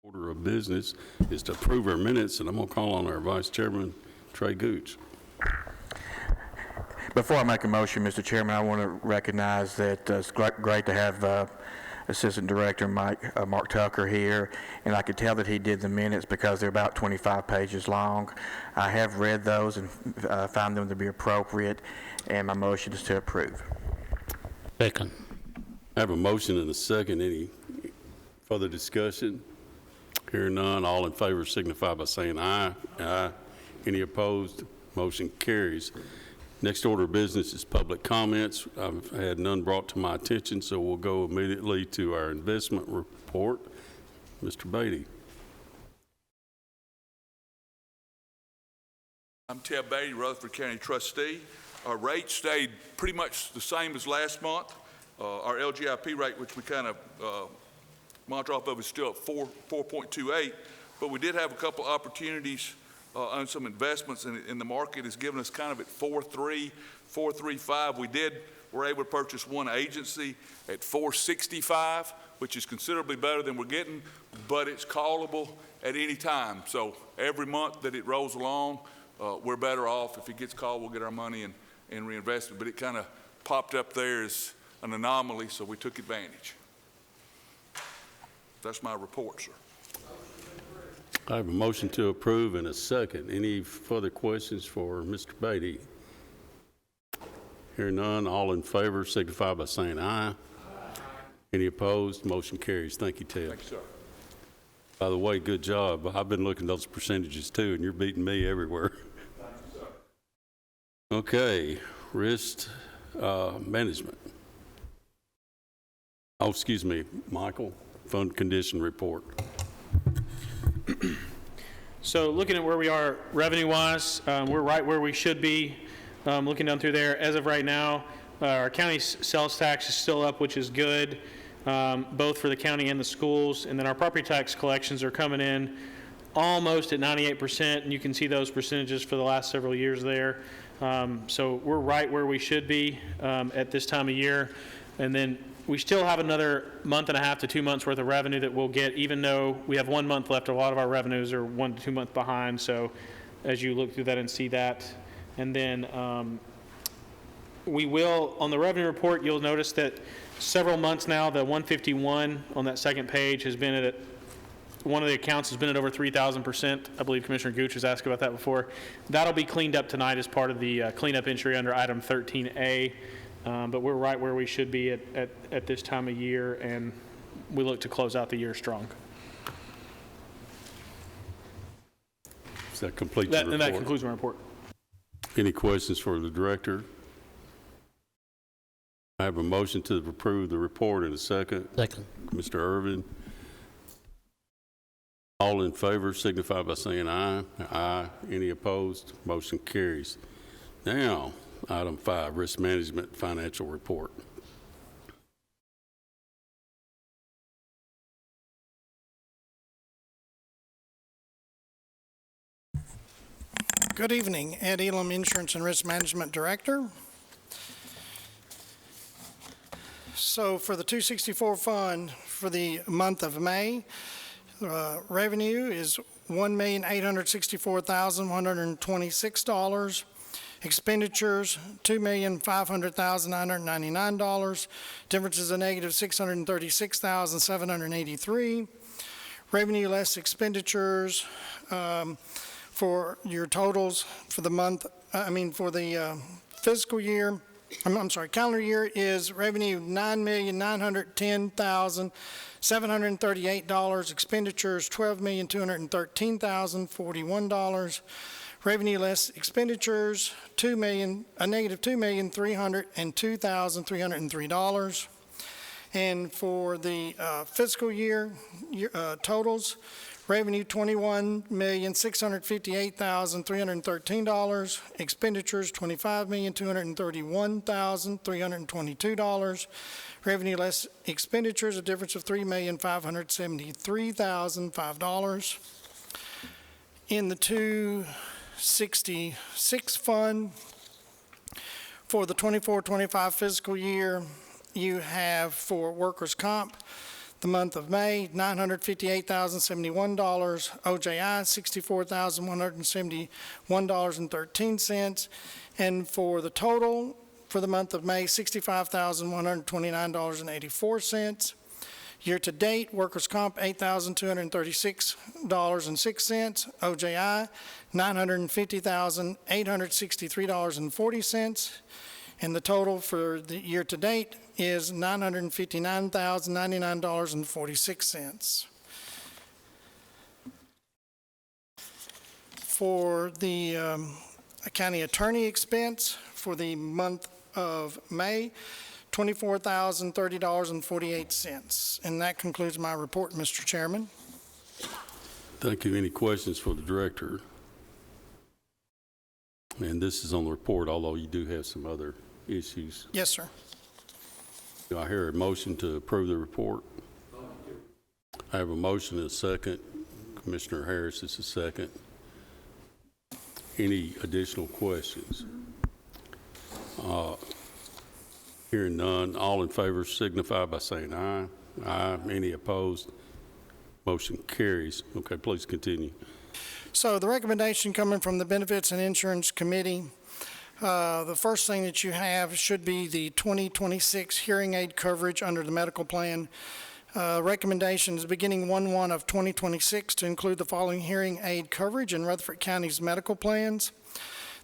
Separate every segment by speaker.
Speaker 1: Order of business is to approve our minutes, and I'm going to call on our Vice Chairman, Trey Gooch.
Speaker 2: Before I make a motion, Mr. Chairman, I want to recognize that it's great to have Assistant Director Mark Tucker here, and I could tell that he did the minutes because they're about 25 pages long. I have read those and found them to be appropriate, and my motion is to approve.
Speaker 3: Second.
Speaker 1: I have a motion and a second. Any further discussion? Hearing none, all in favor signify by saying aye. Aye. Any opposed? Motion carries. Next order of business is public comments. I've had none brought to my attention, so we'll go immediately to our investment report. Mr. Beatty.
Speaker 4: I'm Ted Beatty, Rutherford County Trustee. Our rate stayed pretty much the same as last month. Our LGIP rate, which we kind of monitor off of, is still at 4.28, but we did have a couple opportunities on some investments, and the market has given us kind of at 4.3, 4.35. We're able to purchase one agency at 4.65, which is considerably better than we're getting, but it's callable at any time. So every month that it rolls along, we're better off. If it gets called, we'll get our money and reinvest it. But it kind of popped up there as an anomaly, so we took advantage. That's my report, sir.
Speaker 1: I have a motion to approve and a second. Any further questions for Mr. Beatty? Hearing none, all in favor signify by saying aye. Aye. Any opposed? Motion carries. Thank you, Ted.
Speaker 4: Thank you, sir.
Speaker 1: By the way, good job. I've been looking at those percentages too, and you're beating me everywhere.
Speaker 4: Thank you, sir.
Speaker 1: Okay, risk management. Oh, excuse me, Michael. Fund condition report.
Speaker 3: So looking at where we are revenue-wise, we're right where we should be. Looking down through there, as of right now, our county sales tax is still up, which is good, both for the county and the schools. And then our property tax collections are coming in almost at 98%, and you can see those percentages for the last several years there. So we're right where we should be at this time of year. And then we still have another month and a half to 2 months worth of revenue that we'll get, even though we have 1 month left. A lot of our revenues are 1 to 2 months behind. So as you look through that and see that. And then we will, on the revenue report, you'll notice that several months now, the 151 on that second page has been at, one of the accounts has been at over 3,000%. I believe Commissioner Gooch has asked about that before. That'll be cleaned up tonight as part of the cleanup entry under item 13A. But we're right where we should be at this time of year, and we look to close out the year strong.
Speaker 1: Does that complete your report?
Speaker 3: And that concludes my report.
Speaker 1: Any questions for the director? I have a motion to approve the report in a second.
Speaker 3: Second.
Speaker 1: Mr. Irvin. All in favor signify by saying aye. Aye. Any opposed? Motion carries. Now, item 5, risk management financial report.
Speaker 5: Good evening, Ed Elam, Insurance and Risk Management Director. So for the 264 fund for the month of May, revenue is $1,864,126. Expenditures, $2,500,999. Difference is a negative $636,783. Revenue less expenditures for your totals for the month, for the fiscal year, calendar year is revenue $9,910,738. Expenditures $12,213,041. Revenue less expenditures, a negative $2,302,303. And for the fiscal year totals, revenue $21,658,313. Expenditures $25,231,322. Revenue less expenditures, a difference of $3,573,005. In the 266 fund for the 24-25 fiscal year, you have for workers' comp the month of May, $958,071. OJI, $64,171.13. And for the total for the month of May, $65,129.84. Year-to-date, workers' comp, $8,236.06. OJI, $950,863.40. And the total for the year-to-date is $959,099.46. For the county attorney expense for the month of May, $24,030.48. And that concludes my report, Mr. Chairman.
Speaker 1: Thank you. Any questions for the director? And this is on the report, although you do have some other issues.
Speaker 5: Yes, sir.
Speaker 1: Do I hear a motion to approve the report? I have a motion and a second. Commissioner Harris is the second. Any additional questions? Hearing none, all in favor signify by saying aye. Aye. Any opposed? Motion carries. Okay, please continue.
Speaker 5: So the recommendation coming from the Benefits and Insurance Committee, the first thing that you have should be the 2026 hearing aid coverage under the medical plan. Recommendations beginning 1/1 of 2026 to include the following hearing aid coverage in Rutherford County's medical plans.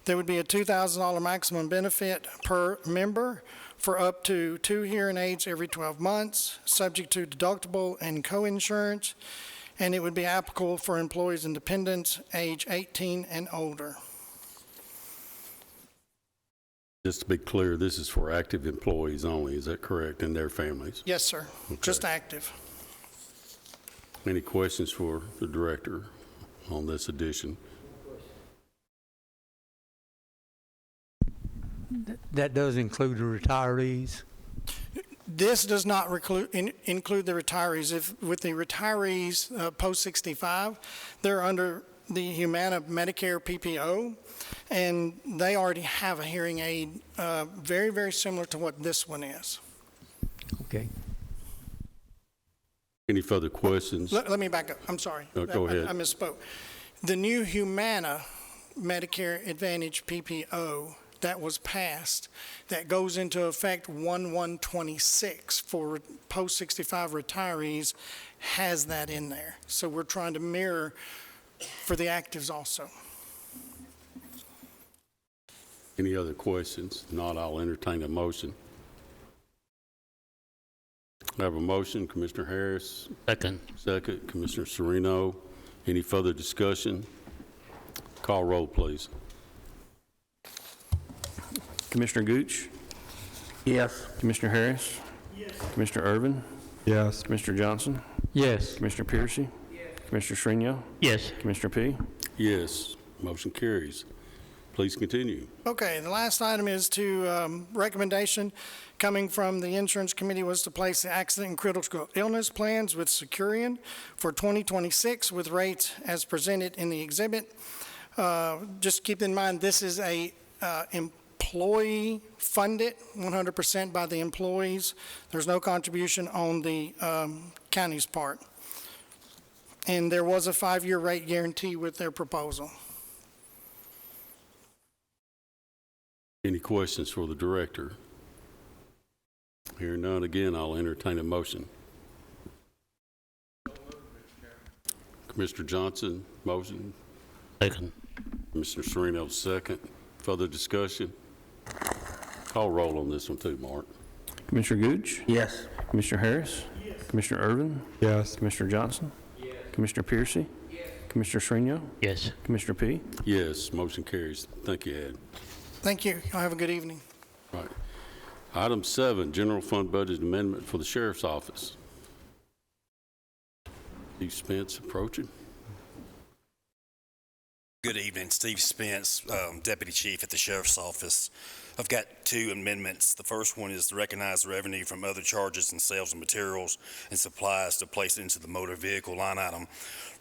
Speaker 5: There would be a $2,000 maximum benefit per member for up to 2 hearing aids every 12 months, subject to deductible and co-insurance, and it would be applicable for employees and dependents age 18 and older.
Speaker 1: Just to be clear, this is for active employees only, is that correct, and their families?
Speaker 5: Yes, sir. Just active.
Speaker 1: Any questions for the director on this addition?
Speaker 6: That does include the retirees?
Speaker 5: This does not include the retirees. With the retirees post-65, they're under the Humana Medicare PPO, and they already have a hearing aid very, very similar to what this one is.
Speaker 6: Okay.
Speaker 1: Any further questions?
Speaker 5: Let me back up. I'm sorry.
Speaker 1: Go ahead.
Speaker 5: I misspoke. The new Humana Medicare Advantage PPO that was passed, that goes into effect 1/1/26 for post-65 retirees, has that in there. So we're trying to mirror for the actives also.
Speaker 1: Any other questions? If not, I'll entertain a motion. I have a motion, Commissioner Harris.
Speaker 7: Second.
Speaker 1: Second, Commissioner Sereno. Any further discussion? Call roll, please.
Speaker 8: Commissioner Gooch?
Speaker 2: Yes.
Speaker 8: Commissioner Harris? Yes. Commissioner Irvin?
Speaker 6: Yes.
Speaker 8: Commissioner Johnson?
Speaker 6: Yes.
Speaker 8: Commissioner Piercy? Yes. Commissioner Shrino?
Speaker 7: Yes.
Speaker 8: Commissioner P?
Speaker 1: Yes, motion carries. Please continue.
Speaker 5: Okay, the last item is to recommendation coming from the Insurance Committee was to place the accident and critical illness plans with Securian for 2026 with rates as presented in the exhibit. Just keep in mind, this is a employee funded 100% by the employees. There's no contribution on the county's part. And there was a 5-year rate guarantee with their proposal.
Speaker 1: Any questions for the director? Hearing none, again, I'll entertain a motion. Commissioner Johnson, motion.
Speaker 7: Second.
Speaker 1: Commissioner Sereno, second. Further discussion? Call roll on this one too, Mark.
Speaker 8: Commissioner Gooch?
Speaker 2: Yes.
Speaker 8: Commissioner Harris? Yes. Commissioner Irvin?
Speaker 6: Yes.
Speaker 8: Commissioner Johnson? Yes. Commissioner Piercy? Yes. Commissioner Shrino?
Speaker 7: Yes.
Speaker 8: Commissioner P?
Speaker 1: Yes, motion carries. Thank you, Ed.
Speaker 5: Thank you. Y'all have a good evening.
Speaker 1: Right. Item 7, general fund budget amendment for the sheriff's office. Steve Spence approaching.
Speaker 9: Good evening, Steve Spence, Deputy Chief at the Sheriff's Office. I've got 2 amendments. The first one is to recognize revenue from other charges and sales of materials and supplies to place it into the motor vehicle line item,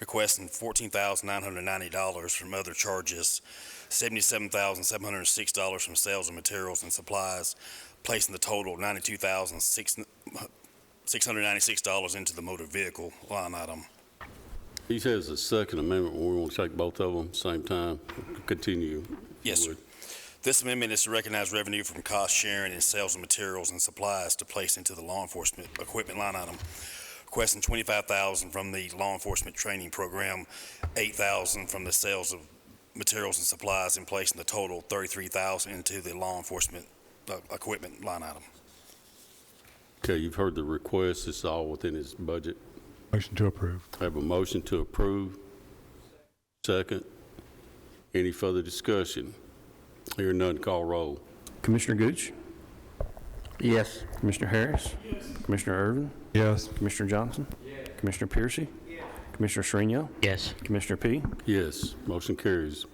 Speaker 9: requesting $14,990 from other charges, $77,706 from sales of materials and supplies, placing the total $92,696 $696 into the motor vehicle line item.
Speaker 1: He has a second amendment. We want to take both of them same time. Continue.
Speaker 9: Yes, sir. This amendment is to recognize revenue from cost sharing and sales of materials and supplies to place into the law enforcement equipment line item. Requesting $25,000 from the law enforcement training program, $8,000 from the sales of materials and supplies, and placing the total $33,000 into the law enforcement equipment line item.
Speaker 1: Okay, you've heard the request. It's all within his budget.
Speaker 7: Motion to approve.
Speaker 1: I have a motion to approve. Second. Any further discussion? Hearing none, call roll.
Speaker 8: Commissioner Gooch?
Speaker 2: Yes.
Speaker 8: Commissioner Harris? Commissioner Irvin?
Speaker 7: Yes.
Speaker 8: Commissioner Johnson? Commissioner Piercy? Commissioner Shrino?
Speaker 6: Yes.
Speaker 8: Commissioner P?
Speaker 1: Yes, motion carries.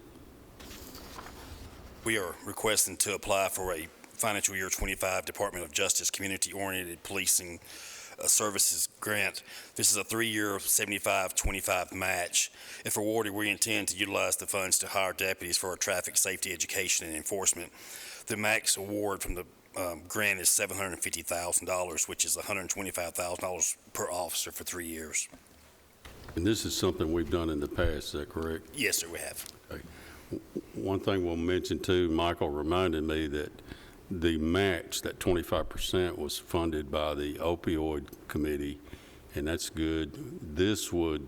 Speaker 9: We are requesting to apply for a financial year 25 Department of Justice Community-Oriented Policing Services grant. This is a 3-year 75-25 match. If awarded, we intend to utilize the funds to hire deputies for our traffic safety education and enforcement. The max award from the grant is $750,000, which is $125,000 per officer for 3 years.
Speaker 1: And this is something we've done in the past, is that correct?
Speaker 9: Yes, sir, we have.
Speaker 1: Okay. One thing we'll mention too, Michael reminded me that the match, that 25%, was funded by the opioid committee, and that's good. This would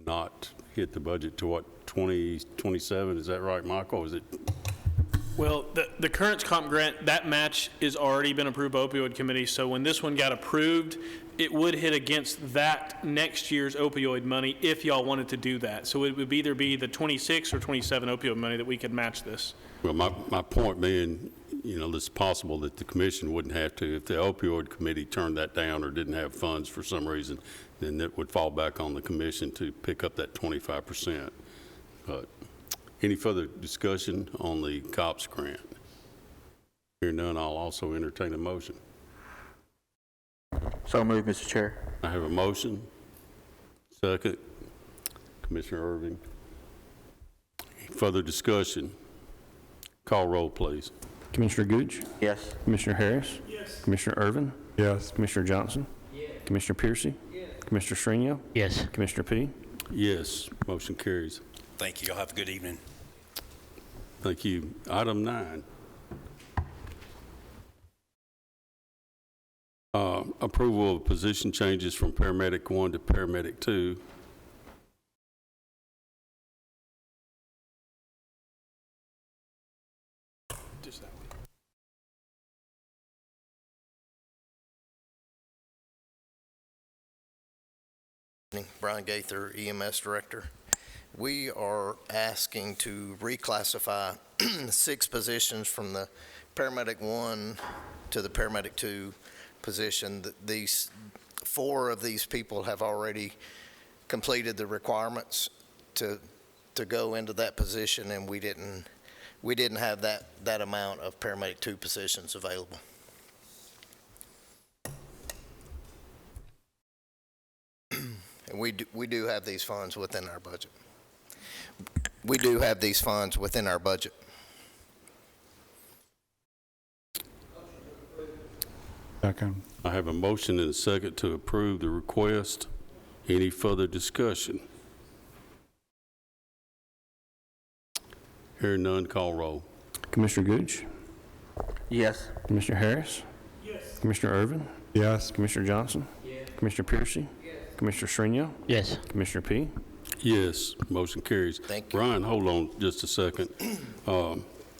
Speaker 1: not hit the budget to what, 2027? Is that right, Michael? Is it?
Speaker 3: Well, the current comp grant, that match is already been approved by opioid committee, so when this one got approved, it would hit against that next year's opioid money if y'all wanted to do that. So it would either be the 26 or 27 opioid money that we could match this.
Speaker 1: Well, my point being, you know, it's possible that the commission wouldn't have to. If the opioid committee turned that down or didn't have funds for some reason, then it would fall back on the commission to pick up that 25%. But any further discussion on the COPS grant? Hearing none, I'll also entertain a motion.
Speaker 2: So moved, Mr. Chair.
Speaker 1: I have a motion. Second. Commissioner Irving. Further discussion? Call roll, please.
Speaker 8: Commissioner Gooch?
Speaker 2: Yes.
Speaker 8: Commissioner Harris? Commissioner Irvin?
Speaker 7: Yes.
Speaker 8: Commissioner Johnson? Commissioner Piercy? Commissioner Shrino?
Speaker 6: Yes.
Speaker 8: Commissioner P?
Speaker 1: Yes, motion carries.
Speaker 9: Thank you. Y'all have a good evening.
Speaker 1: Thank you. Item 9. Approval of position changes from Paramedic 1 to Paramedic 2.
Speaker 3: Just that one.
Speaker 10: Brian Gaither, EMS Director. We are asking to reclassify 6 positions from the Paramedic 1 to the Paramedic 2 position. These 4 of these people have already completed the requirements to go into that position, and we didn't have that amount of Paramedic 2 positions available. And we do have these funds within our budget. We do have these funds within our budget.
Speaker 7: Second.
Speaker 1: I have a motion and a second to approve the request. Any further discussion? Hearing none, call roll.
Speaker 8: Commissioner Gooch?
Speaker 2: Yes.
Speaker 8: Commissioner Harris? Commissioner Irvin?
Speaker 7: Yes.
Speaker 8: Commissioner Johnson? Commissioner Piercy? Commissioner Shrino?
Speaker 6: Yes.
Speaker 8: Commissioner P?
Speaker 1: Yes, motion carries.
Speaker 10: Thank you.
Speaker 1: Brian, hold on just a second.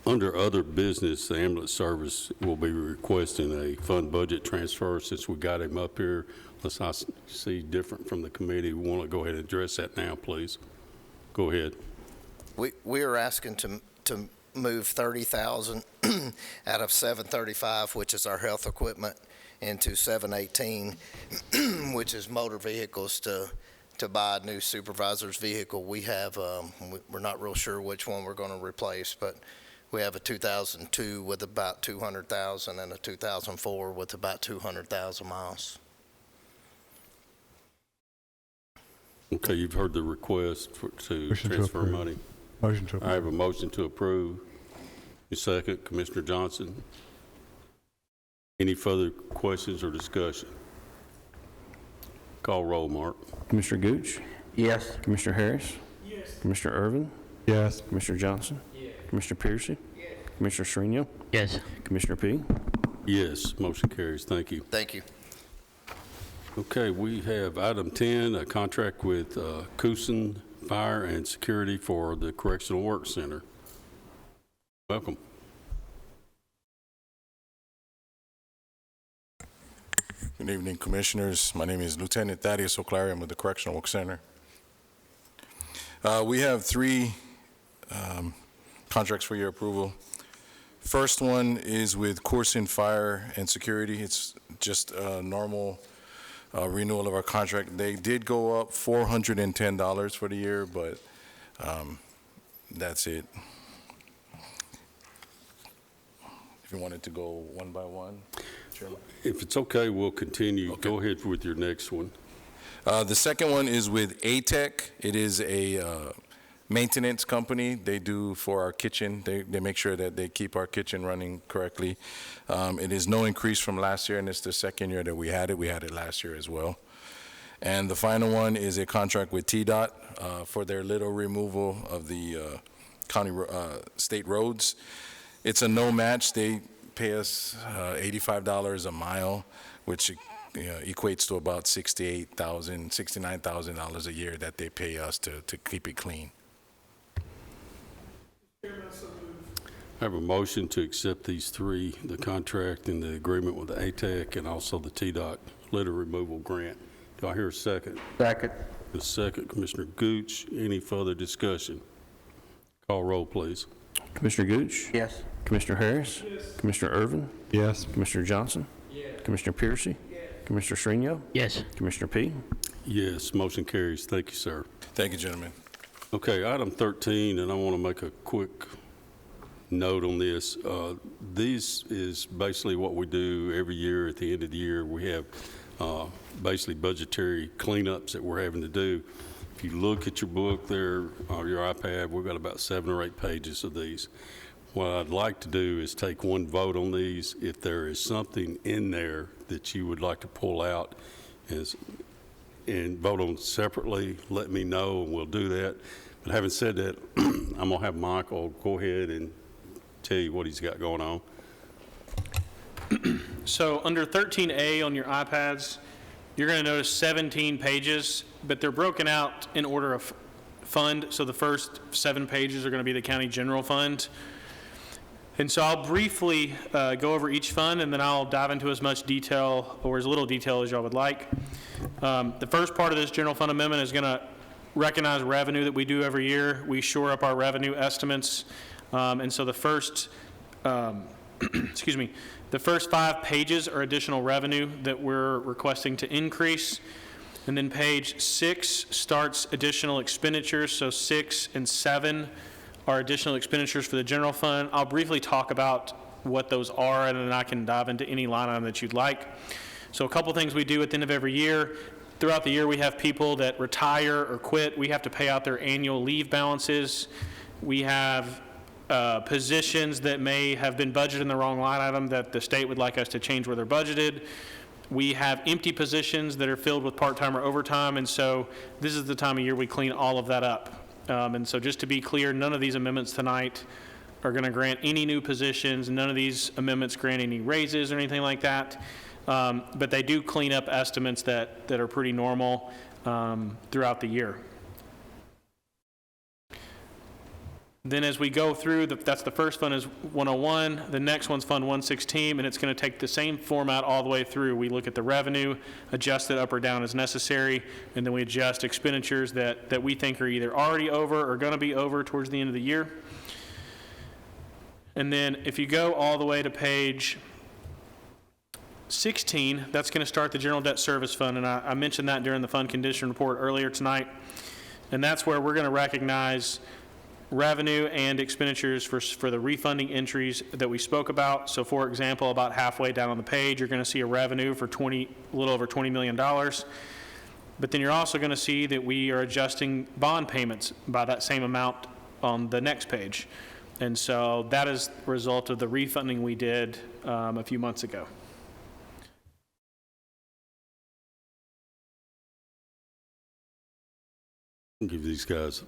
Speaker 1: Under other business, the ambulance service will be requesting a fund budget transfer since we got him up here. Unless I see different from the committee, we want to go ahead and address that now, please. Go ahead.
Speaker 10: We are asking to move 30,000 out of 735, which is our health equipment, into 718, which is motor vehicles to buy a new supervisor's vehicle. We have, we're not real sure which one we're going to replace, but we have a 2002 with about 200,000 and a 2004 with about 200,000 miles.
Speaker 1: Okay, you've heard the request to
Speaker 7: Motion to
Speaker 1: transfer
Speaker 7: approve.
Speaker 1: money.
Speaker 7: Motion to
Speaker 1: I
Speaker 7: approve.
Speaker 1: have a motion to approve. Your second, Commissioner Johnson. Any further questions or discussion? Call roll, Mark.
Speaker 8: Commissioner Gooch?
Speaker 2: Yes.
Speaker 8: Commissioner Harris?
Speaker 3: Yes.
Speaker 8: Commissioner Irvin?
Speaker 7: Yes.
Speaker 8: Commissioner Johnson? Commissioner Piercy? Commissioner Shrino?
Speaker 6: Yes.
Speaker 8: Commissioner P?
Speaker 1: Yes, motion carries. Thank you.
Speaker 10: Thank you.
Speaker 1: Okay, we have item 10, a contract with Koorsen Fire and Security for the Correctional Work Center. Welcome.
Speaker 11: Good evening, Commissioners. My name is Lieutenant Thaddeus O'Clary. I'm with the Correctional Work Center. We have three contracts for your approval. First one is with Koorsen Fire and Security. It's just a normal renewal of our contract. They did go up $410 for the year, but that's it. If you wanted to go one by one, Chairman.
Speaker 1: If it's okay, we'll continue.
Speaker 11: Okay.
Speaker 1: Go ahead with your next one.
Speaker 11: The second one is with Atech. It is a maintenance company. They do for our kitchen. They make sure that they keep our kitchen running correctly. It is no increase from last year, and it's the second year that we had it. We had it last year as well. And the final one is a contract with TDOT for their little removal of the state roads. It's a no match. They pay us $85 a mile, which equates to about $68,000, $69,000 a year that they pay us to keep it clean.
Speaker 1: I have a motion to accept these three, the contract and the agreement with the ATEC and also the TDOT litter removal grant. Do I hear a second?
Speaker 2: Second.
Speaker 1: A second, Commissioner Gooch. Any further discussion? Call roll, please.
Speaker 8: Commissioner Gooch?
Speaker 2: Yes.
Speaker 8: Commissioner Harris? Commissioner Irvin?
Speaker 7: Yes.
Speaker 8: Commissioner Johnson? Commissioner Piercy? Commissioner Shrino?
Speaker 6: Yes.
Speaker 8: Commissioner P?
Speaker 1: Yes, motion carries. Thank you, sir.
Speaker 11: Thank you, gentlemen.
Speaker 1: Okay, item 13, and I want to make a quick note on this. This is basically what we do every year at the end of the year. We have basically budgetary cleanups that we're having to do. If you look at your book there, or your iPad, we've got about 7 or 8 pages of these. What I'd like to do is take one vote on these. If there is something in there that you would like to pull out and vote on separately, let me know and we'll do that. But having said that, I'm gonna have Michael go ahead and tell you what he's got going on.
Speaker 3: So under 13A on your iPads, you're going to notice 17 pages, but they're broken out in order of fund. So the first 7 pages are going to be the county general fund. And so I'll briefly go over each fund, and then I'll dive into as much detail or as little detail as y'all would like. The first part of this general fund amendment is going to recognize revenue that we do every year. We shore up our revenue estimates. And so the first, excuse me, the first 5 pages are additional revenue that we're requesting to increase. And then page 6 starts additional expenditures. So 6 and 7 are additional expenditures for the general fund. I'll briefly talk about what those are, and then I can dive into any line item that you'd like. So a couple things we do at the end of every year. Throughout the year, we have people that retire or quit. We have to pay out their annual leave balances. We have positions that may have been budgeted in the wrong line item that the state would like us to change where they're budgeted. We have empty positions that are filled with part-time or overtime, and so this is the time of year we clean all of that up. And so just to be clear, none of these amendments tonight are going to grant any new positions. None of these amendments grant any raises or anything like that. But they do clean up estimates that are pretty normal throughout the year. Then as we go through, that's the first fund is 101. The next one's Fund 116, and it's going to take the same format all the way through. We look at the revenue, adjust it up or down as necessary, and then we adjust expenditures that we think are either already over or going to be over towards the end of the year. And then if you go all the way to page 16, that's going to start the General Debt Service Fund, and I mentioned that during the fund condition report earlier tonight. And that's where we're going to recognize revenue and expenditures for the refunding entries that we spoke about. So for example, about halfway down on the page, you're going to see a revenue for a little over $20 million. But then you're also going to see that we are adjusting bond payments by that same amount on the next page. And so that is a result of the refunding we did a few months ago.
Speaker 1: Give these guys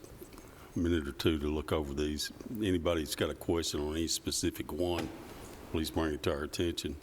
Speaker 1: a minute or two to look over these. Anybody that's got a question on any specific one, please bring it to our attention.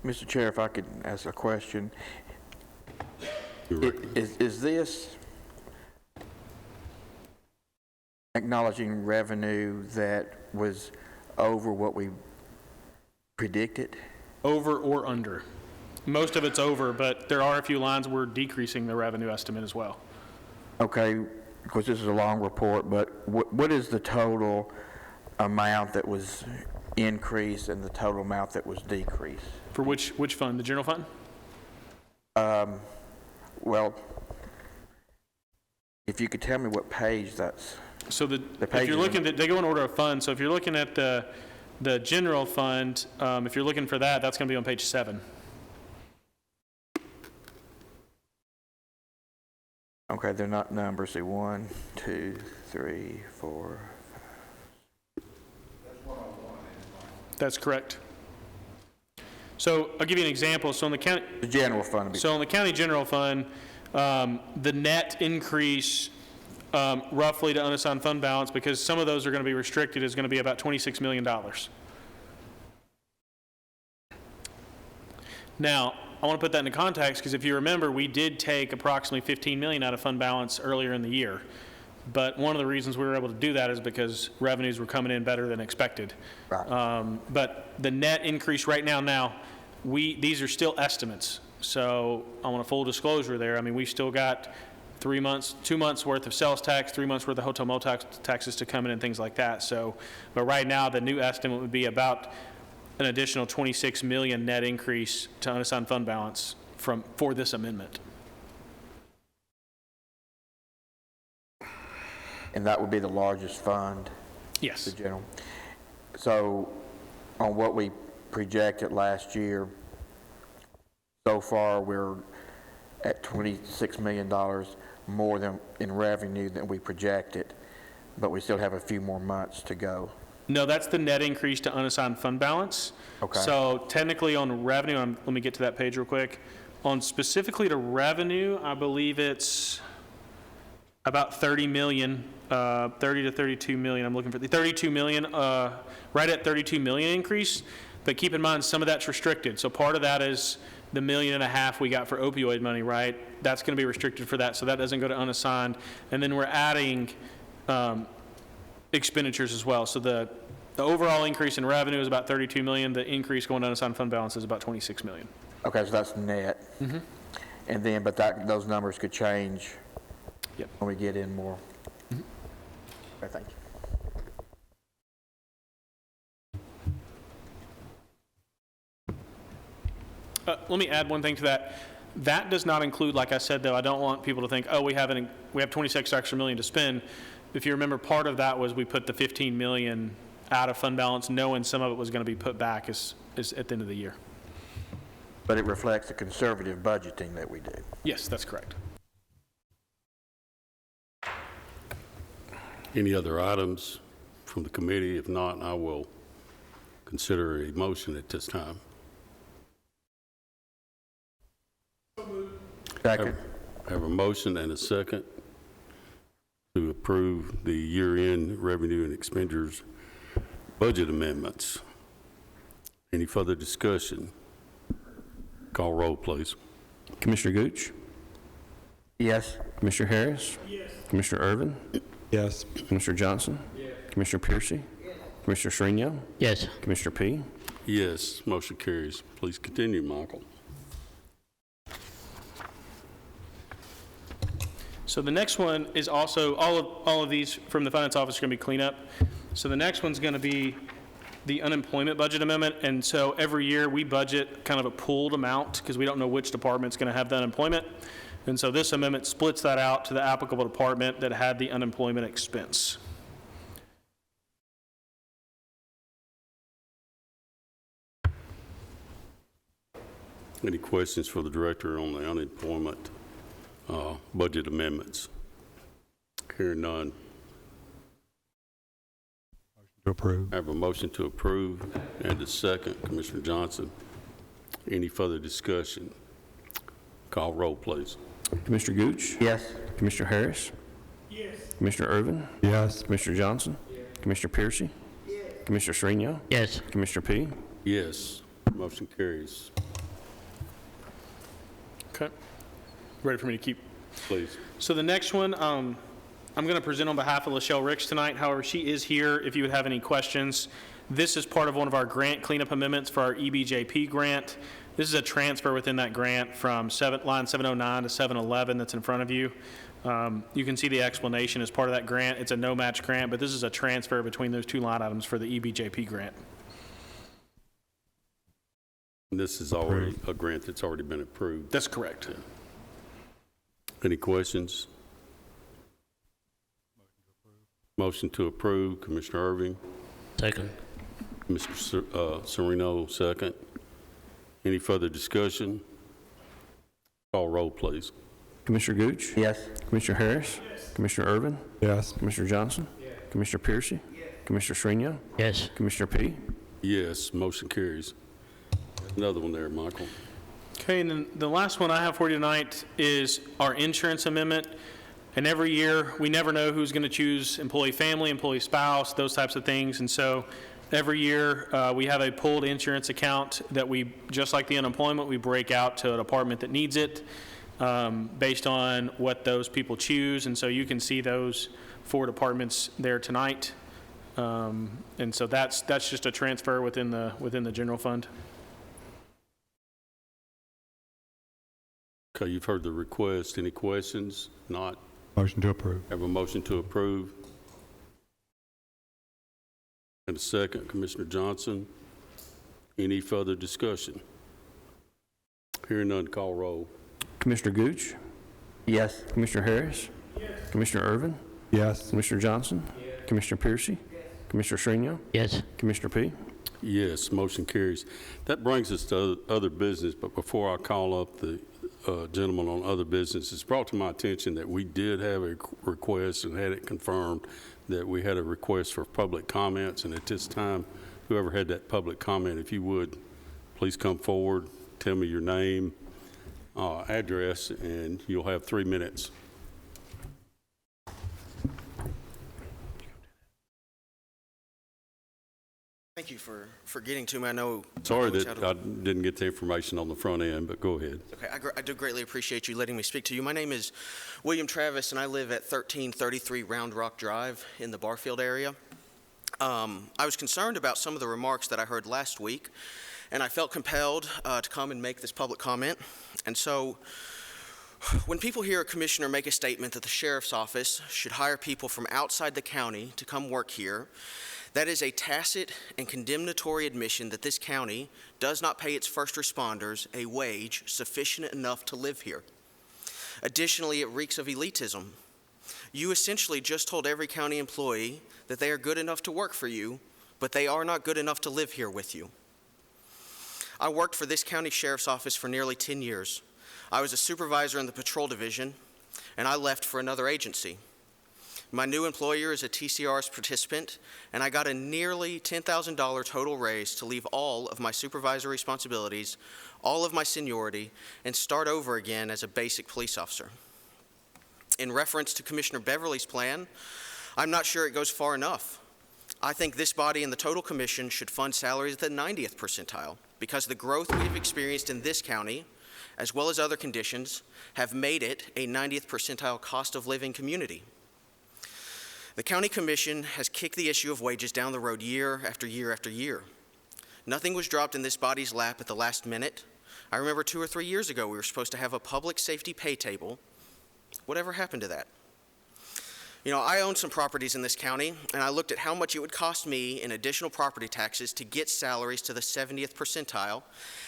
Speaker 2: Mr. Chair, if I could ask a question.
Speaker 1: You're right.
Speaker 2: Is this acknowledging revenue that was over what we predicted?
Speaker 3: Over or under. Most of it's over, but there are a few lines we're decreasing the revenue estimate as well.
Speaker 2: Okay, because this is a long report, but what is the total amount that was increased and the total amount that was decreased?
Speaker 3: For which fund? The general fund?
Speaker 2: Well, if you could tell me what page that's...
Speaker 3: So
Speaker 2: page
Speaker 3: if you're looking at, they go in order of funds. So if you're looking at the general fund, if you're looking for that, that's going to be on page 7.
Speaker 2: Okay, they're not numbers. See, 1, 2, 3, 4.
Speaker 3: That's correct. So I'll give you an example. So in the county,
Speaker 2: The general fund.
Speaker 3: so in the county general fund, the net increase roughly to unassigned fund balance, because some of those are going to be restricted, is going to be about $26 million. Now, I want to put that into context, because if you remember, we did take approximately $15 million out of fund balance earlier in the year. But one of the reasons we were able to do that is because revenues were coming in better than expected.
Speaker 2: Right.
Speaker 3: But the net increase right now, these are still estimates. So I want a full disclosure there. I mean, we still got 2 months worth of sales tax, 3 months worth of hotel motel taxes to come in and things like that. So, but right now the new estimate would be about an additional $26 million net increase to unassigned fund balance for this amendment.
Speaker 2: And that would be the largest fund?
Speaker 3: Yes.
Speaker 2: The general. So on what we projected last year, so far we're at $26 million more than in revenue than we projected, but we still have a few more months to go.
Speaker 3: No, that's the net increase to unassigned fund balance.
Speaker 2: Okay.
Speaker 3: So technically on revenue, let me get to that page real quick. On specifically to revenue, I believe it's about 30 million, 30 to 32 million. I'm looking for the 32 million, right at 32 million increase. But keep in mind, some of that's restricted. So part of that is the $1.5 million we got for opioid money, right? That's going to be restricted for that, so that doesn't go to unassigned. And then we're adding expenditures as well. So the overall increase in revenue is about 32 million. The increase going to unassigned fund balance is about 26 million.
Speaker 2: Okay, so that's net. Mm-hmm. And then, but those numbers could change.
Speaker 3: Yep.
Speaker 2: When we get in more. Mm-hmm. Okay, thank you.
Speaker 3: Let me add one thing to that. That does not include, like I said, though, I don't want people to think, oh, we have 26 extra million to spend. If you remember, part of that was we put the 15 million out of fund balance, knowing some of it was going to be put back as at the end of the year.
Speaker 2: But it reflects the conservative budgeting that we do.
Speaker 3: Yes, that's correct.
Speaker 1: Any other items from the committee? If not, I will consider a motion at this time.
Speaker 2: Second.
Speaker 1: Have a motion and a second to approve the year-end revenue and expenditures budget amendments. Any further discussion? Call roll, please.
Speaker 8: Commissioner Gooch?
Speaker 2: Yes.
Speaker 8: Commissioner Harris? Yes. Commissioner Irvin?
Speaker 7: Yes.
Speaker 8: Commissioner Johnson? Yes. Commissioner Piercy? Yes. Commissioner Shrino?
Speaker 6: Yes.
Speaker 8: Commissioner P?
Speaker 1: Yes, motion carries. Please continue, Michael.
Speaker 3: So the next one is also, all of these from the finance office are going to be cleanup. So the next one's going to be the unemployment budget amendment. And so every year we budget kind of a pooled amount because we don't know which department's going to have the unemployment. And so this amendment splits that out to the applicable department that had the unemployment expense.
Speaker 1: Any questions for the director on the unemployment budget amendments? Hearing none.
Speaker 7: To approve.
Speaker 1: I have a motion to approve and a second. Commissioner Johnson. Any further discussion? Call roll, please.
Speaker 8: Commissioner Gooch?
Speaker 2: Yes.
Speaker 8: Commissioner Harris? Yes. Commissioner Irvin?
Speaker 7: Yes.
Speaker 8: Commissioner Johnson? Commissioner Piercy? Yes. Commissioner Srinion?
Speaker 6: Yes.
Speaker 8: Commissioner P?
Speaker 1: Yes. Motion carries.
Speaker 3: Okay. Ready for me to keep?
Speaker 1: Please.
Speaker 3: So the next one, I'm going to present on behalf of Lachelle Ricks tonight. However, she is here if you would have any questions. This is part of one of our grant cleanup amendments for our EBJP grant. This is a transfer within that grant from line 709 to 711 that's in front of you. You can see the explanation as part of that grant. It's a no-match grant, but this is a transfer between those two line items for the EBJP grant.
Speaker 1: And this is already a grant that's already been approved.
Speaker 3: That's correct.
Speaker 1: Yeah. Any questions? Motion to approve, Commissioner Irving.
Speaker 6: Second.
Speaker 1: Mr. Sereno, second. Any further discussion? Call roll, please.
Speaker 8: Commissioner Gooch?
Speaker 2: Yes.
Speaker 8: Commissioner Harris? Yes. Commissioner Irvin?
Speaker 7: Yes.
Speaker 8: Commissioner Johnson? Yes. Commissioner Piercy? Yes. Commissioner Srinion?
Speaker 6: Yes.
Speaker 8: Commissioner P?
Speaker 1: Yes, motion carries. Another one there, Michael.
Speaker 3: Okay, and then the last one I have for you tonight is our insurance amendment. And every year, we never know who's going to choose employee family, employee spouse, those types of things. And so every year, we have a pooled insurance account that we, just like the unemployment, we break out to a department that needs it based on what those people choose. And so you can see those 4 departments there tonight. And so that's just a transfer within the general fund.
Speaker 1: Okay, you've heard the request. Any questions? Not.
Speaker 7: Motion to approve.
Speaker 1: Have a motion to approve. And a second, Commissioner Johnson. Any further discussion? Hearing none, call roll.
Speaker 8: Commissioner Gooch?
Speaker 2: Yes.
Speaker 8: Commissioner Harris? Yes. Commissioner Irvin?
Speaker 7: Yes.
Speaker 8: Commissioner Johnson? Yes. Commissioner Piercy? Yes. Commissioner Srinion?
Speaker 6: Yes.
Speaker 8: Commissioner P?
Speaker 1: Yes, motion carries. That brings us to other business, but before I call up the gentleman on other business, it's brought to my attention that we did have a request and had it confirmed that we had a request for public comments, and at this time, whoever had that public comment, if you would, please come forward, tell me your name, address, and you'll have 3 minutes.
Speaker 12: Thank you for getting to me. I know.
Speaker 1: Sorry that I didn't get the information on the front end, but go ahead.
Speaker 12: Okay, I do greatly appreciate you letting me speak to you. My name is William Travis, and I live at 1333 Round Rock Drive in the Barfield area. I was concerned about some of the remarks that I heard last week, and I felt compelled to come and make this public comment. And so, when people hear a commissioner make a statement that the sheriff's office should hire people from outside the county to come work here, that is a tacit and condemnatory admission that this county does not pay its first responders a wage sufficient enough to live here. Additionally, it reeks of elitism. You essentially just told every county employee that they are good enough to work for you, but they are not good enough to live here with you. I worked for this county sheriff's office for nearly 10 years. I was a supervisor in the patrol division, and I left for another agency. My new employer is a TCRS participant, and I got a nearly $10,000 total raise to leave all of my supervisory responsibilities, all of my seniority, and start over again as a basic police officer. In reference to Commissioner Beverly's plan, I'm not sure it goes far enough. I think this body and the total commission should fund salaries at the 90th percentile because the growth we've experienced in this county, as well as other conditions, have made it a 90th percentile cost of living community. The County Commission has kicked the issue of wages down the road year after year after year. Nothing was dropped in this body's lap at the last minute. I remember 2 or 3 years ago we were supposed to have a public safety pay table. Whatever happened to that? You know, I own some properties in this county, and I looked at how much it would cost me in additional property taxes to get salaries to the 70th percentile,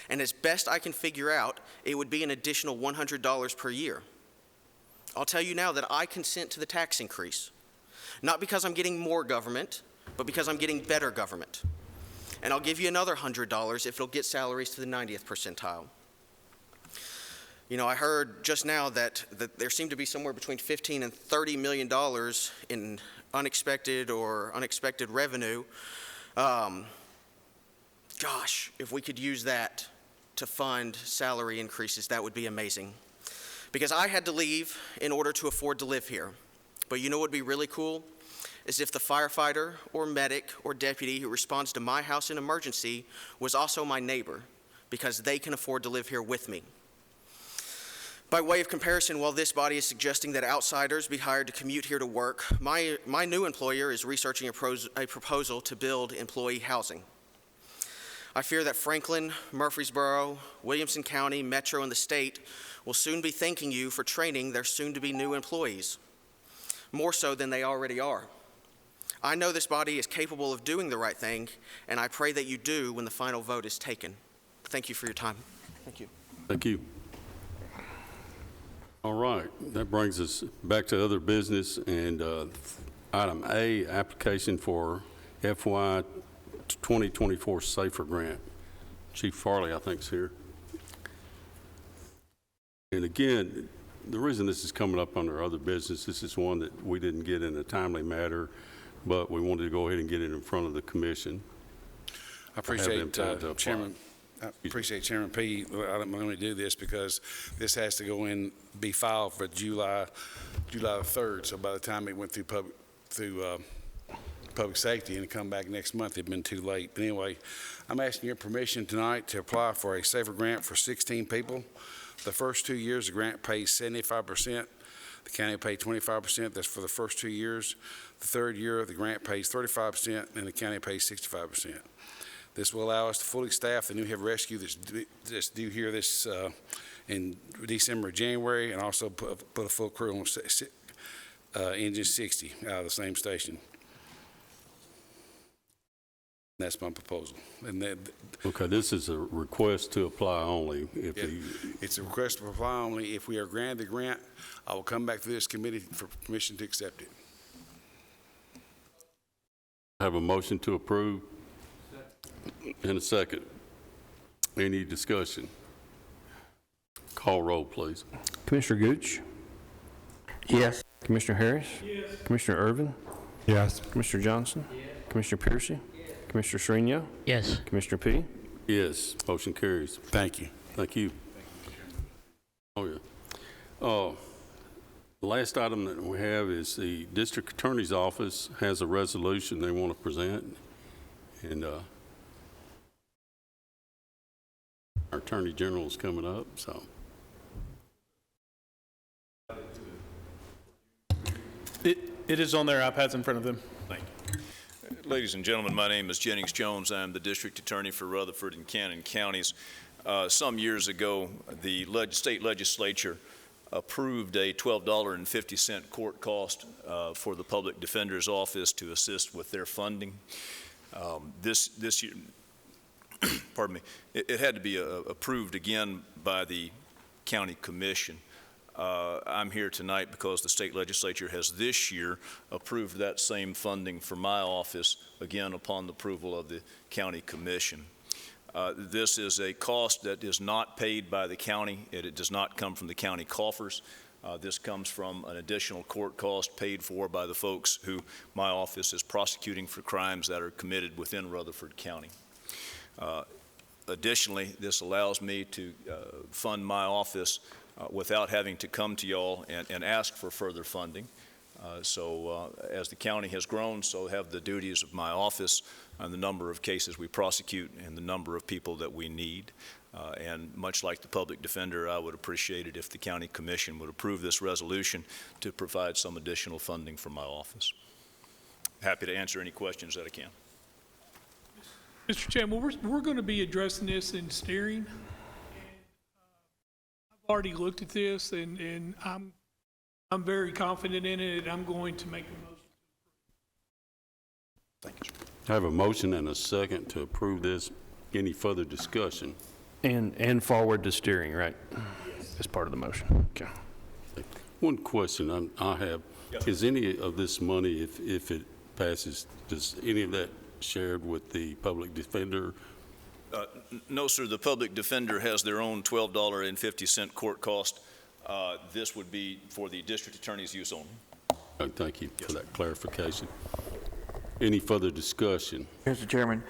Speaker 12: and as best I can figure out, it would be an additional $100 per year. I'll tell you now that I consent to the tax increase, not because I'm getting more government, but because I'm getting better government. And I'll give you another $100 if it'll get salaries to the 90th percentile. You know, I heard just now that there seemed to be somewhere between $15 and $30 million in unexpected revenue. Gosh, if we could use that to fund salary increases, that would be amazing. Because I had to leave in order to afford to live here. But you know what would be really cool? Is if the firefighter or medic or deputy who responds to my house in emergency was also my neighbor, because they can afford to live here with me. By way of comparison, while this body is suggesting that outsiders be hired to commute here to work, my new employer is researching a proposal to build employee housing. I fear that Franklin, Murfreesboro, Williamson County, Metro, and the state will soon be thanking you for training their soon-to-be new employees, more so than they already are. I know this body is capable of doing the right thing, and I pray that you do when the final vote is taken. Thank you for your time. Thank you.
Speaker 1: Thank you. All right, that brings us back to other business, and item A, application for FY 2024 SAFER grant. Chief Farley, I think, is here. And again, the reason this is coming up under other business, this is one that we didn't get in a timely manner, but we wanted to go ahead and get it in front of the commission.
Speaker 13: I appreciate Chairman P. I'm going to do this because this has to go in, be filed for July the 3rd. So by the time it went through public safety and come back next month, it'd been too late. But anyway, I'm asking your permission tonight to apply for a SAFER grant for 16 people. The first 2 years, the grant pays 75%. The county will pay 25%. That's for the first 2 years. The third year, the grant pays 35%, and the county pays 65%. This will allow us to fully staff the new heavy rescue that's due here this in December, January, and also put a full crew on engine 60 out of the same station. That's my proposal. And
Speaker 1: Okay, this is a request to apply only.
Speaker 13: It's a request to apply only. If we are granted the grant, I will come back to this committee for permission to accept it.
Speaker 1: Have a motion to approve and a second. Any discussion? Call roll, please.
Speaker 8: Commissioner Gooch?
Speaker 2: Yes.
Speaker 8: Commissioner Harris? Yes. Commissioner Irvin?
Speaker 7: Yes.
Speaker 8: Commissioner Johnson? Yes. Commissioner Piercy? Yes. Commissioner Shrino?
Speaker 6: Yes.
Speaker 8: Commissioner P?
Speaker 1: Yes, motion carries.
Speaker 13: Thank you.
Speaker 1: Thank you. Oh, yeah. The last item that we have is the District Attorney's Office has a resolution they want to present. And our Attorney General is coming up, so.
Speaker 3: It is on their iPads in front of them.
Speaker 14: Thank you. Ladies and gentlemen, my name is Jennings Jones. I'm the District Attorney for Rutherford and Cannon counties. Some years ago, the state legislature approved a $12.50 court cost for the Public Defender's Office to assist with their funding. This year, pardon me, it had to be approved again by the County Commission. I'm here tonight because the state legislature has this year approved that same funding for my office, again upon the approval of the County Commission. This is a cost that is not paid by the county. It does not come from the county coffers. This comes from an additional court cost paid for by the folks who my office is prosecuting for crimes that are committed within Rutherford County. Additionally, this allows me to fund my office without having to come to y'all and ask for further funding. So as the county has grown, so have the duties of my office and the number of cases we prosecute and the number of people that we need. And much like the public defender, I would appreciate it if the county commission would approve this resolution to provide some additional funding for my office. Happy to answer any questions that I can.
Speaker 15: Mr. Chairman, we're going to be addressing this in steering. I've already looked at this, and I'm very confident in it. I'm going to make a motion.
Speaker 14: Thank you, sir.
Speaker 1: I have a motion and a second to approve this. Any further discussion?
Speaker 8: And forward to steering, right? Yes. As part of the motion. Okay.
Speaker 1: One question I have, is any of this money, if it passes, does any of that shared with the public defender?
Speaker 14: No, sir. The public defender has their own $12.50 court cost. This would be for the district attorney's use only.
Speaker 1: Thank you for that clarification. Any further discussion?
Speaker 2: Mr. Chairman,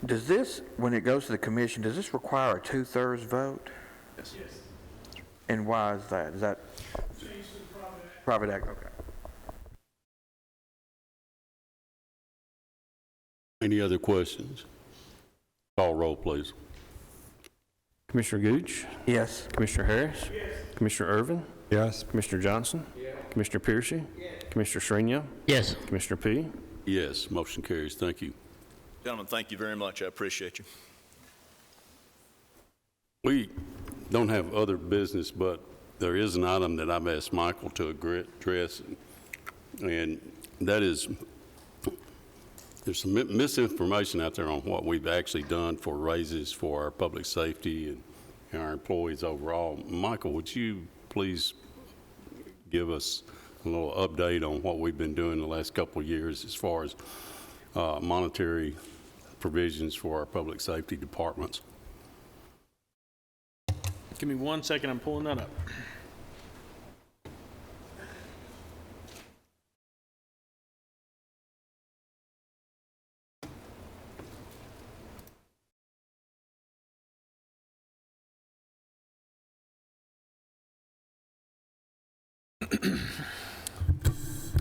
Speaker 2: does this, when it goes to the commission, does this require a 2/3 vote?
Speaker 3: Yes.
Speaker 2: And why is that? Is that private act? Okay.
Speaker 1: Any other questions? Call roll, please.
Speaker 8: Commissioner Gooch?
Speaker 2: Yes.
Speaker 8: Commissioner Harris?
Speaker 15: Yes.
Speaker 8: Commissioner Irvin?
Speaker 7: Yes.
Speaker 8: Commissioner Johnson? Commissioner Piercy? Commissioner Shrenia?
Speaker 6: Yes.
Speaker 8: Commissioner P?
Speaker 1: Yes, motion carries. Thank you.
Speaker 14: Gentlemen, thank you very much. I appreciate you.
Speaker 1: We don't have other business, but there is an item that I've asked Michael to address, and that is, there's some misinformation out there on what we've actually done for raises for our public safety and our employees overall. Michael, would you please give us a little update on what we've been doing the last couple of years as far as monetary provisions for our public safety departments?
Speaker 3: Give me 1 second, I'm pulling that up.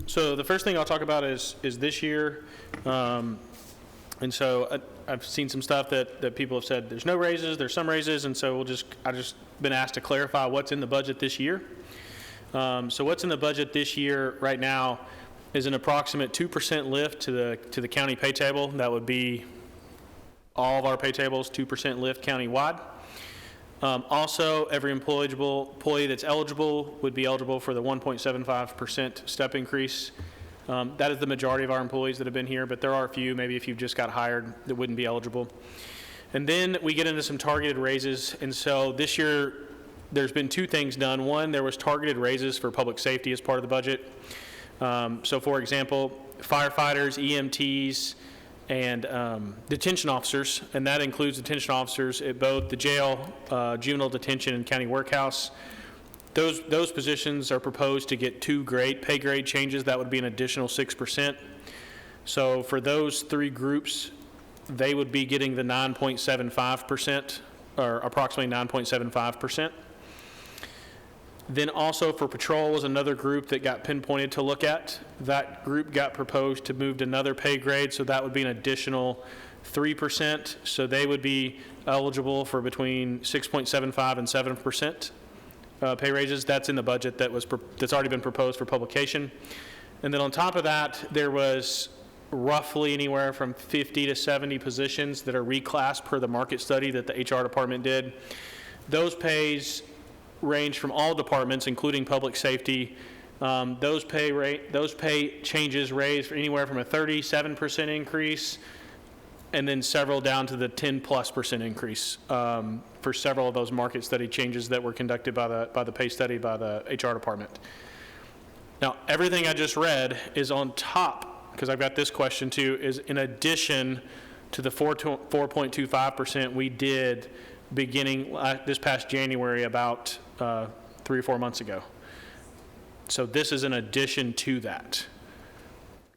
Speaker 3: So the first thing I'll talk about is this year. And so I've seen some stuff that people have said there's no raises, there's some raises, and so I just been asked to clarify what's in the budget this year. So what's in the budget this year right now is an approximate 2% lift to the county pay table. That would be all of our pay tables, 2% lift countywide. Also, every employee that's eligible would be eligible for the 1.75% step increase. That is the majority of our employees that have been here, but there are a few, maybe if you've just got hired, that wouldn't be eligible. And then we get into some targeted raises, and so this year there's been two things done. One, there was targeted raises for public safety as part of the budget. So for example, firefighters, EMTs, and detention officers, and that includes detention officers at both the jail, juvenile detention, and county workhouse. Those positions are proposed to get 2 pay grade changes. That would be an additional 6%. So for those 3 groups, they would be getting the 9.75%, or approximately 9.75%. Then also for patrol was another group that got pinpointed to look at. That group got proposed to move to another pay grade, so that would be an additional 3%. So they would be eligible for between 6.75 and 7% pay raises. That's in the budget that's already been proposed for publication. And then on top of that, there was roughly anywhere from 50 to 70 positions that are reclassed per the market study that the HR department did. Those pays range from all departments, including public safety. Those pay changes range anywhere from a 37% increase, and then several down to the 10+% increase for several of those market study changes that were conducted by the pay study by the HR department. Now, everything I just read is on top, because I've got this question too, is in addition to the 4.25% we did beginning this past January, about 3 or 4 months ago. So this is an addition to that.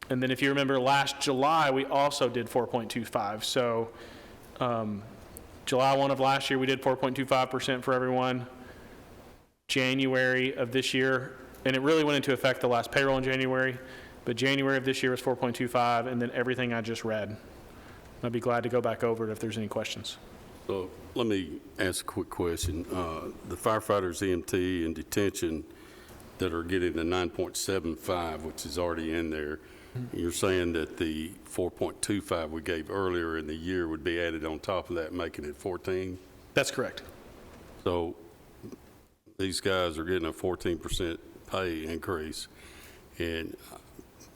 Speaker 3: And then if you remember last July, we also did 4.25. So July 1 of last year, we did 4.25% for everyone. January of this year, and it really went into effect the last payroll in January, but January of this year was 4.25, and then everything I just read. I'd be glad to go back over it if there's any questions.
Speaker 1: So let me ask a quick question. The firefighters, EMT, and detention that are getting the 9.75, which is already in there, you're saying that the 4.25 we gave earlier in the year would be added on top of that, making it 14?
Speaker 3: That's correct.
Speaker 1: So these guys are getting a 14% pay increase. And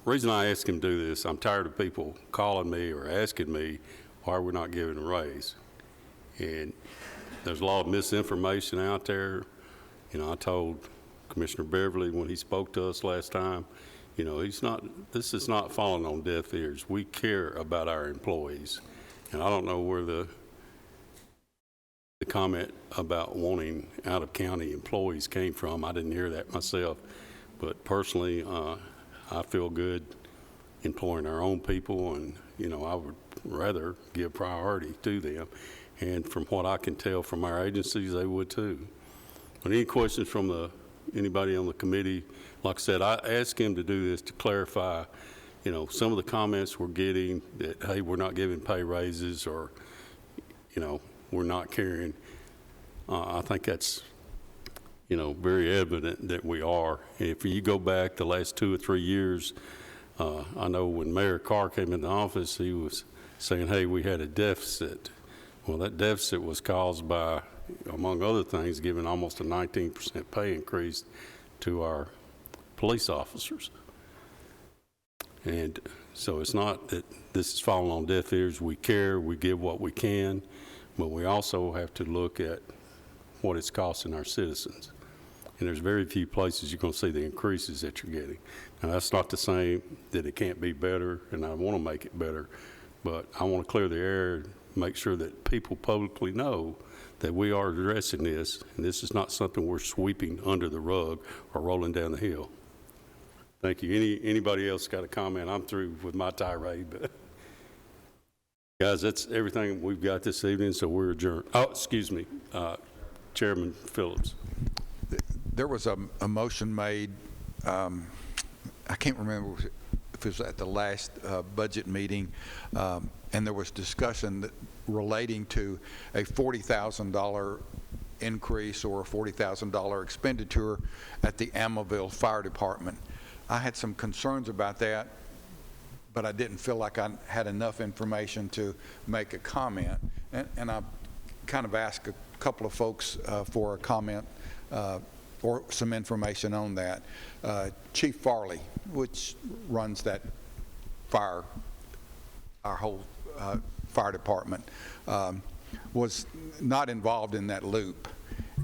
Speaker 1: the reason I ask them to do this, I'm tired of people calling me or asking me why we're not giving a raise. And there's a lot of misinformation out there. You know, I told Commissioner Beverly, when he spoke to us last time, you know, this is not falling on deaf ears. We care about our employees. And I don't know where the comment about wanting out-of-county employees came from. I didn't hear that myself. But personally, I feel good employing our own people, and, you know, I would rather give priority to them. And from what I can tell from our agencies, they would too. But any questions from anybody on the committee? Like I said, I asked him to do this to clarify, you know, some of the comments we're getting that, hey, we're not giving pay raises, or, you know, we're not caring. I think that's, you know, very evident that we are. If you go back the last 2 or 3 years, I know when Mayor Carr came into office, he was saying, hey, we had a deficit. Well, that deficit was caused by, among other things, giving almost a 19% pay increase to our police officers. And so it's not that this is falling on deaf ears. We care, we give what we can, but we also have to look at what it's costing our citizens. And there's very few places you're going to see the increases that you're getting. Now, that's not to say that it can't be better, and I want to make it better, but I want to clear the air and make sure that people publicly know that we are addressing this, and this is not something we're sweeping under the rug or rolling down the hill. Thank you. Anybody else got a comment? I'm through with my tirade, but guys, that's everything we've got this evening, so we're adjourned. Oh, excuse me, Chairman Phillips.
Speaker 16: There was a motion made, I can't remember if it was at the last budget meeting, and there was discussion relating to a $40,000 increase or a $40,000 expenditure at the Amaville Fire Department. I had some concerns about that, but I didn't feel like I had enough information to make a comment. And I kind of asked a couple of folks for a comment or some information on that. Chief Farley, which runs that our whole fire department, was not involved in that loop.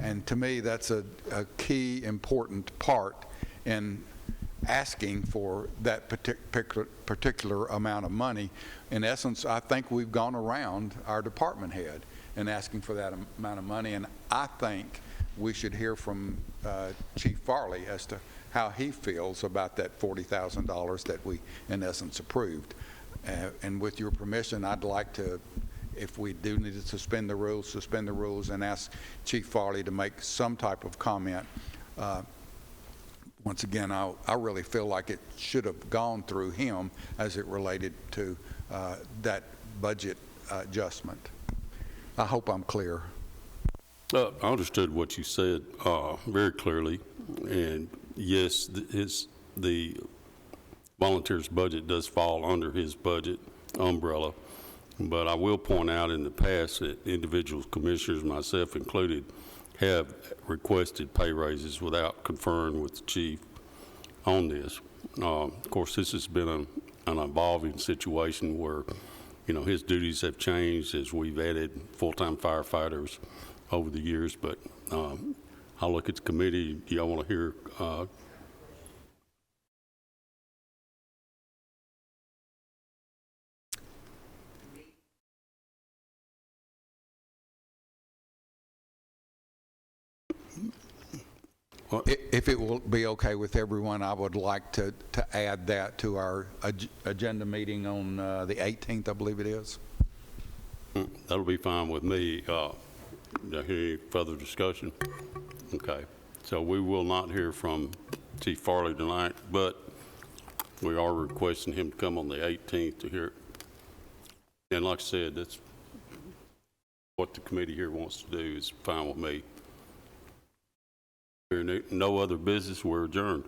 Speaker 16: And to me, that's a key important part in asking for that particular amount of money. In essence, I think we've gone around our department head in asking for that amount of money, and I think we should hear from Chief Farley as to how he feels about that $40,000 that we, in essence, approved. And with your permission, I'd like to, if we do need to suspend the rules and ask Chief Farley to make some type of comment. Once again, I really feel like it should have gone through him as it related to that budget adjustment. I hope I'm clear.
Speaker 1: I understood what you said very clearly, and yes, the volunteers budget does fall under his budget umbrella, but I will point out in the past that individual commissioners, myself included, have requested pay raises without conferring with the chief on this. Of course, this has been an evolving situation where, you know, his duties have changed as we've added full-time firefighters over the years, but I'll look at the committee. Do y'all want to hear?
Speaker 16: If it will be okay with everyone, I would like to add that to our agenda meeting on the 18th, I believe it is.
Speaker 1: That'll be fine with me. Do I hear any further discussion? Okay. So we will not hear from Chief Farley tonight, but we are requesting him to come on the 18th to hear it. And like I said, that's what the committee here wants to do is fine with me. No other business, we're adjourned.